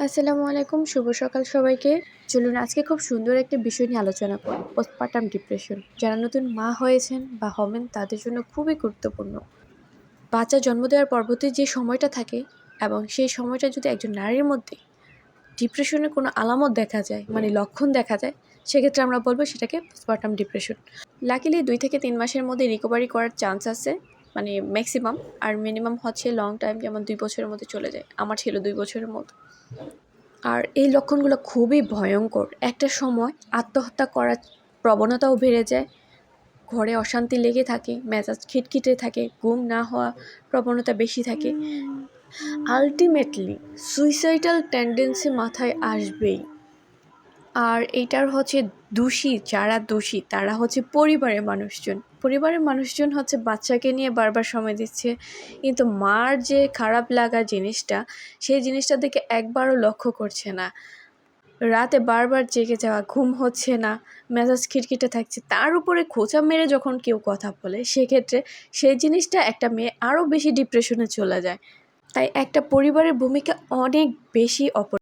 আসসালামু আলাইকুম, শুভ সকাল সবাইকে। চলুন আজকে খুব সুন্দর একটা বিষয় নিয়ে আলোচনা করি। Postpartum depression. যারা নতুন মা হয়েছেন বা হবেন তাদের জন্য খুবই গুরুত্বপূর্ণ। বাচ্চা জন্ম দেওয়ার পরবর্তী যে সময়টা থাকে এবং সেই সময়টা যদি একজন নারীর মধ্যে ডিপ্রেশনের কোনো আলামত দেখা যায়, মানে লক্ষণ দেখা যায়, সেক্ষেত্রে আমরা বলবো সেটাকে পোস্টপার্টাম ডিপ্রেশন। লাকিলি 2 থেকে 3 মাসের মধ্যে রিকভারি করার চান্স আছে, মানে ম্যাক্সিমাম। আর মিনিমাম হচ্ছে লং টাইম, যেমন 2 বছরের মধ্যে চলে যায়। আমার ছিল 2 বছরের মতো। আর এই লক্ষণগুলো খুবই ভয়ঙ্কর। একটা সময় আত্মহত্যা করার প্রবণতাও বেড়ে যায়, ঘরে অশান্তি লেগে থাকে, মেজাজ খিটখিটে থাকে, ঘুম না হওয়া প্রবণতা বেশি থাকে। আলটিমেটলি সুইসাইডাল টেন্ডেন্সি মাথায় আসবেই। আর এইটার হচ্ছে যারা দোষী তারা হচ্ছে পরিবারের মানুষজন হচ্ছে বাচ্চাকে নিয়ে বারবার সময় দিচ্ছে, কিন্তু মার যে খারাপ লাগা জিনিসটা, সেই জিনিসটার দিকে একবারও লক্ষ্য করছে না। রাতে বারবার জেগে যাওয়া, ঘুম হচ্ছে না, মেজাজ খিটখিটে থাকছে, তার উপরে খোঁচা মেরে যখন কেউ কথা বলে, সেক্ষেত্রে সেই জিনিসটা একটা মেয়ে আরও বেশি ডিপ্রেশনে চলে যায়। তাই একটা পরিবারের ভূমিকা অনেক বেশি